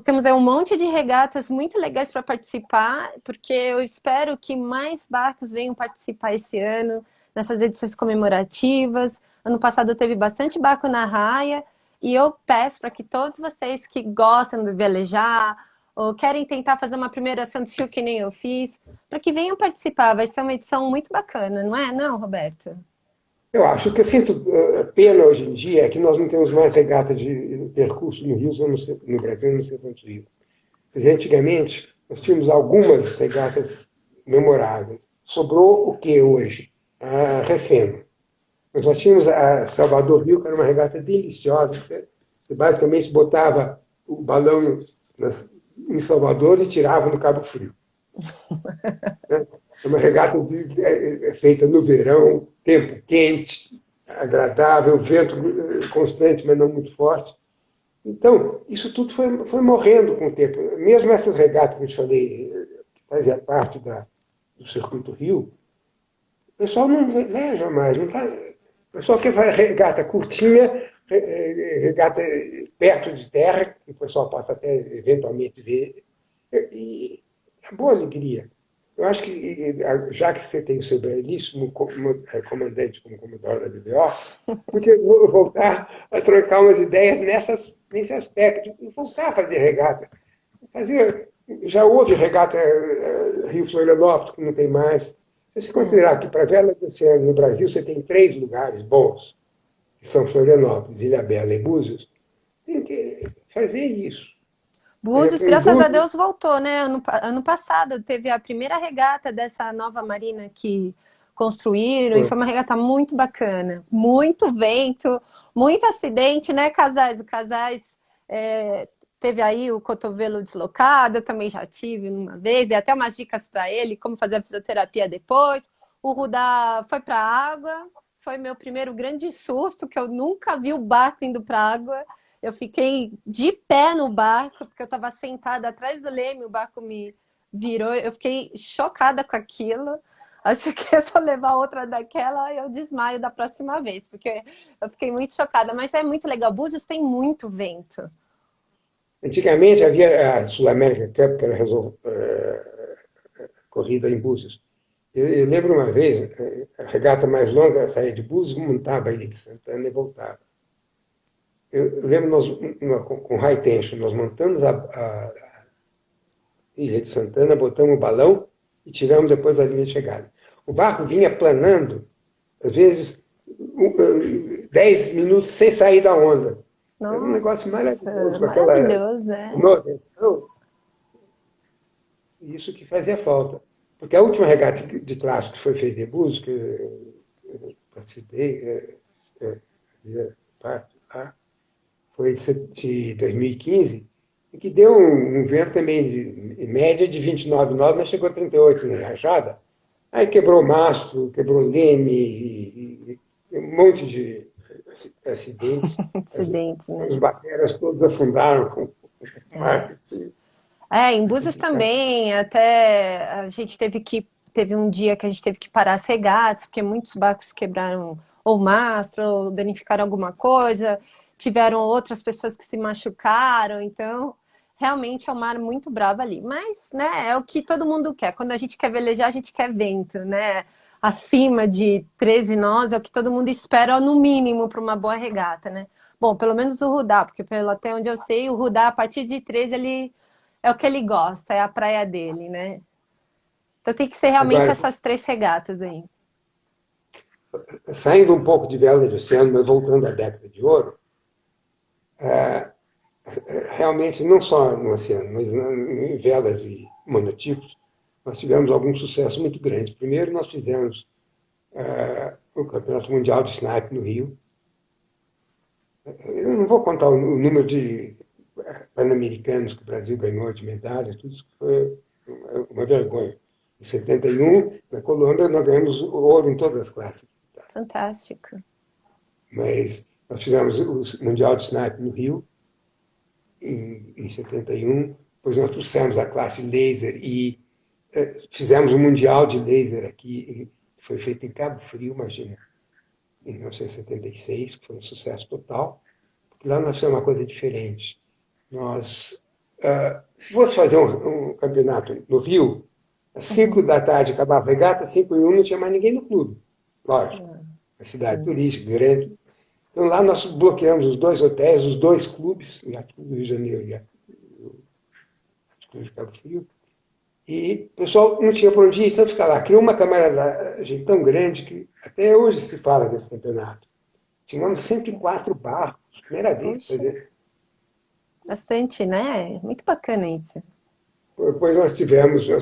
temos aí um monte de regatas muito legais para participar, porque eu espero que mais barcos venham participar esse ano, nessas edições comemorativas. Ano passado teve bastante barco na raia. E eu peço para que todos vocês que gostam de velejar, ou querem tentar fazer uma primeira Santos Rio que nem eu fiz, para que venham participar. Vai ser uma edição muito bacana, não é? Não, Roberto? Eu acho que eu sinto pena hoje em dia é que nós não temos mais regata de percurso no Rio, no Brasil, no Santos Rio. Antigamente, nós tínhamos algumas regatas memoráveis. Sobrou o que hoje? A Refém. Nós só tínhamos a Salvador Rio, que era uma regata deliciosa. Você basicamente botava o balão em Salvador e tirava no Cabo Frio. É uma regata feita no verão, tempo quente, agradável, vento constante, mas não muito forte. Então, isso tudo foi morrendo com o tempo. Mesmo essas regatas que eu te falei, que fazia parte do Circuito Rio, o pessoal não veleja mais. Não tá, o pessoal quer fazer regata curtinha, regata perto de terra, que o pessoal possa até eventualmente ver, e acabou a alegria. Eu acho que, já que você tem o seu belíssimo comandante como comodoro da BBO, podia voltar a trocar umas ideias nesse aspecto, e voltar a fazer regata. Já houve regata Rio-Florianópolis, que não tem mais. Se você considerar que para a vela do oceano no Brasil você tem 3 lugares bons, que são Florianópolis, Ilhabela e Búzios, tem que fazer isso. Búzios, graças a Deus, voltou, né? Ano passado teve a primeira regata dessa nova marina que construíram e foi uma regata muito bacana. Muito vento, muito acidente, né, casais? O casais teve aí o cotovelo deslocado, eu também já tive uma vez, dei até umas dicas para ele, como fazer a fisioterapia depois. O Rudá foi para a água, foi meu primeiro grande susto, que eu nunca vi o barco indo para a água. Eu fiquei de pé no barco, porque eu estava sentada atrás do leme, o barco me virou. Eu fiquei chocada com aquilo. Acho que é só levar outra daquela e eu desmaio da próxima vez, porque eu fiquei muito chocada. Mas é muito legal. Búzios tem muito vento. Antigamente havia a Sul América Cup, que era corrida em Búzios. Eu lembro uma vez, a regata mais longa saía de Búzios, montava a Ilha de Santana e voltava. Eu lembro nós, com high tension, nós montamos a Ilha de Santana, botamos o balão e tiramos depois a linha de chegada. O barco vinha planando, às vezes, 10 minutos sem sair da onda. Nossa, era um negócio maravilhoso. Maravilhoso, é. Isso que fazia falta. Porque a última regata de clássico que foi feita em Búzios, que eu participei, fazia parte lá, foi de 2015, e que deu um vento também de média de 29 nós, mas chegou a 38 na rachada. Aí quebrou o mastro, quebrou o leme, e um monte de acidentes. Acidentes, né? As baterias todas afundaram com em Búzios também, até a gente teve um dia que a gente teve que parar as regatas, porque muitos barcos quebraram ou mastro, ou danificaram alguma coisa, tiveram outras pessoas que se machucaram, então realmente é um mar muito bravo ali. Mas, né, é o que todo mundo quer. Quando a gente quer velejar, a gente quer vento, né? Acima de 13 nós é o que todo mundo espera, no mínimo, para uma boa regata, né? Bom, pelo menos o Rudá, porque até onde eu sei, o Rudá, a partir de 13, ele é o que ele gosta, é a praia dele, né? Então tem que ser realmente essas 3 regatas aí. Saindo um pouco de vela de oceano, mas voltando à década de ouro, realmente, não só no oceano, mas em velas e monotipos, nós tivemos algum sucesso muito grande. Primeiro, nós fizemos o Campeonato Mundial de Snipe no Rio. Eu não vou contar o número de pan-americanos que o Brasil ganhou de medalha, tudo isso foi uma vergonha. Em 71, na Colômbia, nós ganhamos ouro em todas as classes. Fantástico. Mas nós fizemos o Mundial de Sniper no Rio, em 71, depois nós trouxemos a classe laser e fizemos o Mundial de Laser aqui, que foi feito em Cabo Frio, imagina, em 1976, que foi um sucesso total, porque lá nós fizemos uma coisa diferente. Nós, se fosse fazer um campeonato no Rio, às 5 da tarde acabava a regata, 5:01 não tinha mais ninguém no clube, lógico, a cidade turística, grande. Então lá nós bloqueamos os 2 hotéis, os 2 clubes, o Yacht Clube do Rio de Janeiro e o Yacht Clube de Cabo Frio, e o pessoal não tinha por onde ir, então ficar lá. Criou uma camaradagem tão grande que até hoje se fala desse campeonato. Tínhamos 104 barcos, primeira vez. Bastante, né? Muito bacana isso. Depois nós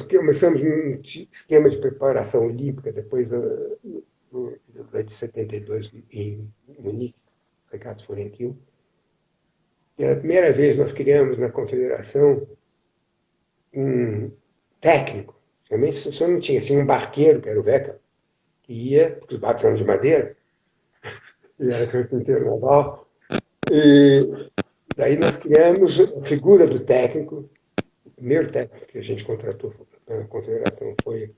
começamos um esquema de preparação olímpica, depois da de 72 em Munique, Regatas Forenquil. E a primeira vez nós criamos na confederação um técnico. Realmente só não tinha assim, um barqueiro, que era o Veca, que ia, porque os barcos eram de madeira, ele era carpinteiro naval. E daí nós criamos a figura do técnico. O primeiro técnico que a gente contratou na confederação foi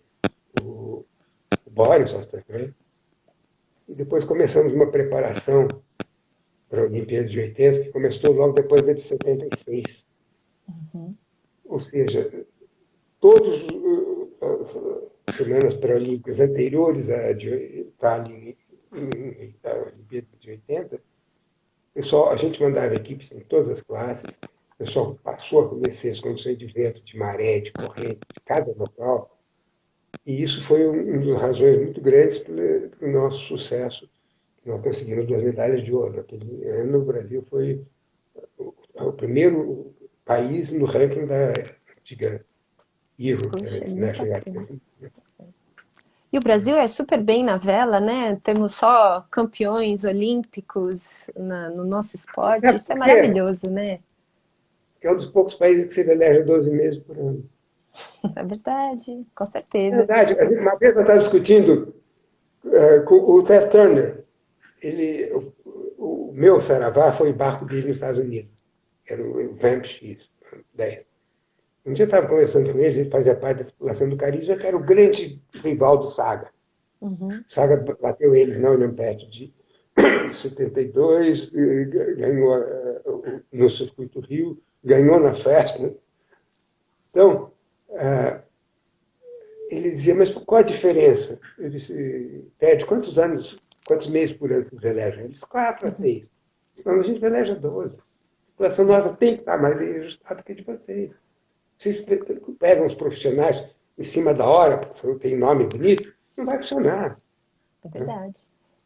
o Boris Osterman. E depois começamos uma preparação para a Olimpíada de 80, que começou logo depois da de 76. Ou seja, todas as semanas pré-olímpicas anteriores à de Tallinn, à Olimpíada de 80, pessoal, a gente mandava equipes em todas as classes, o pessoal passou a conhecer as condições de vento, de maré, de corrente, de cada local, e isso foi uma das razões muito grandes para o nosso sucesso. Nós conseguimos 2 medalhas de ouro. Naquele ano, o Brasil foi o primeiro país no ranking da antiga IRO, que era International Yacht. E o Brasil é super bem na vela, né? Temos só campeões olímpicos no nosso esporte. Isso é maravilhoso, né? É um dos poucos países que se elege 12 meses por ano. É verdade, com É certeza. verdade. Uma vez eu estava discutindo com o Ted Turner. O meu Saravá foi o barco dele nos Estados Unidos. Era o Vamp X-10. Um dia eu estava conversando com ele fazia parte da tripulação do Carisma, que era o grande rival do Saga. O Saga bateu eles na Olimpíada de 72, ganhou no Circuito Rio, ganhou na festa. Né? Então, ele dizia, mas qual a diferença? Eu disse, Ted, quantos meses por ano vocês elegem? Ele disse, 4 a 6. Então a gente eleja 12. A população nossa tem que estar mais bem ajustada que a de vocês. Vocês pegam os profissionais em cima da hora, porque você tem nome bonito, não vai funcionar. É verdade.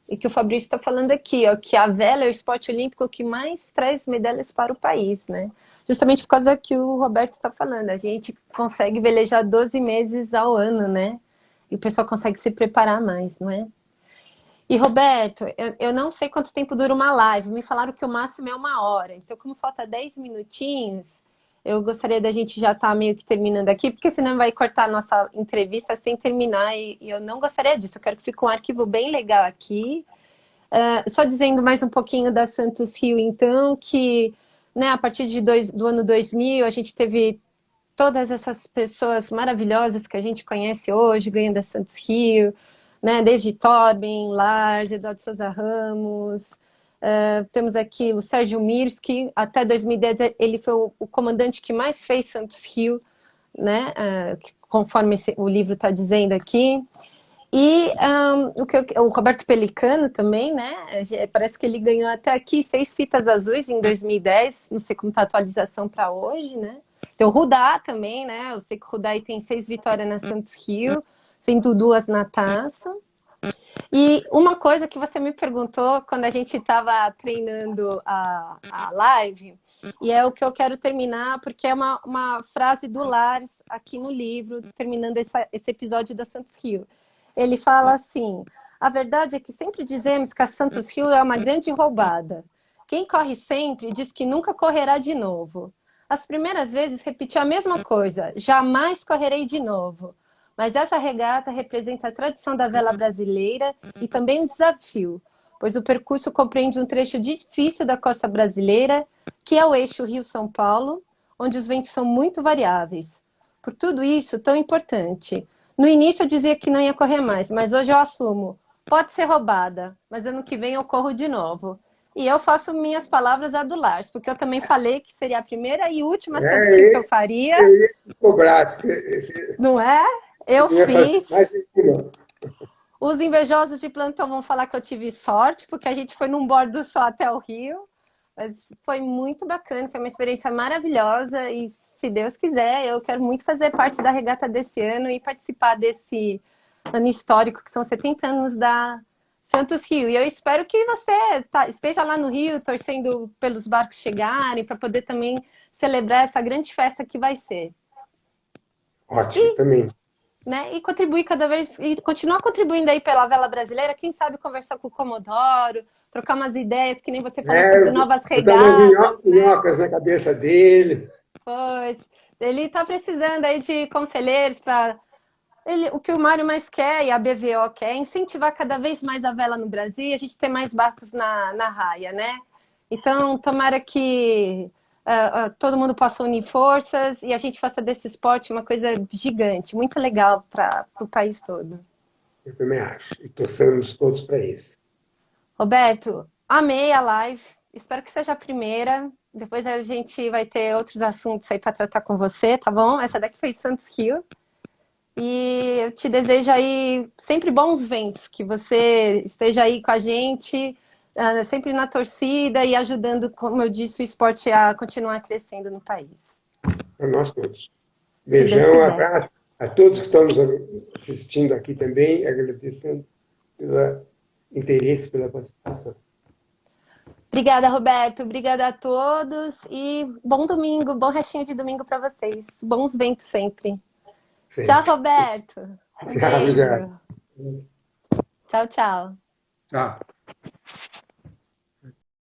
E que o Fabrício está falando aqui, ó, que a vela é o esporte olímpico que mais traz medalhas para o país, né? Justamente por causa que o Roberto está falando, a gente consegue velejar 12 meses ao ano, né? E o pessoal consegue se preparar mais, não é? E Roberto, eu não sei quanto tempo dura uma live, me falaram que o máximo é 1 hora, então como falta 10 minutinhos, eu gostaria da gente já estar meio que terminando aqui, porque senão vai cortar a nossa entrevista sem terminar, e eu não gostaria disso, eu quero que fique um arquivo bem legal aqui. Só dizendo mais um pouquinho da Santos Rio, então, que né, a partir do ano 2000, a gente teve todas essas pessoas maravilhosas que a gente conhece hoje, ganhando a Santos Rio, né, desde Torben, Lars, Eduardo Souza Ramos, temos aqui o Sérgio Mirski, até 2010 ele foi o comandante que mais fez Santos Rio, né, conforme o livro está dizendo aqui. E o Roberto Pelicano também, né? Parece que ele ganhou até aqui 6 fitas azuis em 2010. Não sei como está a atualização para hoje, né? Tem o Rudá também, né? Eu sei que o Rudá tem 6 vitórias na Santos Rio, sendo 2 na taça. E uma coisa que você me perguntou quando a gente estava treinando a live, e é o que eu quero terminar, porque é uma frase do Lars aqui no livro, terminando esse episódio da Santos Rio. Ele fala assim: a verdade é que sempre dizemos que a Santos Rio é uma grande roubada, Quem corre sempre diz que nunca correrá de novo. As primeiras vezes repeti a mesma coisa, jamais correrei de novo. Mas essa regata representa a tradição da vela brasileira e também um desafio, pois o percurso compreende um trecho difícil da costa brasileira, que é o eixo Rio-São Paulo, onde os ventos são muito variáveis. Por tudo isso, tão importante. No início eu dizia que não ia correr mais, mas hoje eu assumo. Pode ser roubada, mas ano que vem eu corro de novo. E eu faço minhas palavras adulares, porque eu também falei que seria a primeira e última Santos Rio que eu faria, Eu ia te cobrar, você não é? Eu ia fazer fiz. mais aquilo. Os invejosos de plantão vão falar que eu tive sorte, porque a gente foi num bordo só até o Rio. Mas foi muito bacana, foi uma experiência maravilhosa e, se Deus quiser, eu quero muito fazer parte da regata desse ano e participar desse ano histórico, que são 70 anos da Santos Rio. E eu espero que você esteja lá no Rio, torcendo pelos barcos chegarem, para poder também celebrar essa grande festa que vai ser. Ótimo, também. Né? E contribuir cada vez, e continuar contribuindo aí pela vela brasileira, quem sabe conversar com o Comodoro, trocar umas ideias, que nem você falou sobre novas Botar umas regatas, né? minhocas na cabeça dele. Pois, ele está precisando aí de conselheiros para o que o Mário mais quer e a BVO quer é incentivar cada vez mais a vela no Brasil e a gente ter mais barcos na raia, né? Então, tomara que todo mundo possa unir forças e a gente faça desse esporte uma coisa gigante, muito legal para o país todo. Eu também acho. E torçamos todos para isso. Roberto, amei a live. Espero que seja a primeira. Depois a gente vai ter outros assuntos aí para tratar com você, tá bom? Essa daqui foi Santos Rio. E eu te desejo aí sempre bons ventos, que você esteja aí com a gente, sempre na torcida e ajudando, como eu disse, o esporte a continuar crescendo no país. Para nós todos. Se Deus Beijão, quiser. abraço a todos que estão nos assistindo aqui também, agradecendo pelo interesse, pela participação. Obrigada, Roberto. Obrigada a todos e bom domingo, bom restinho de domingo para vocês. Bons ventos sempre. Tchau, Sempre. Roberto. Um Tchau, obrigado. beijo. Tchau, tchau. Tchau.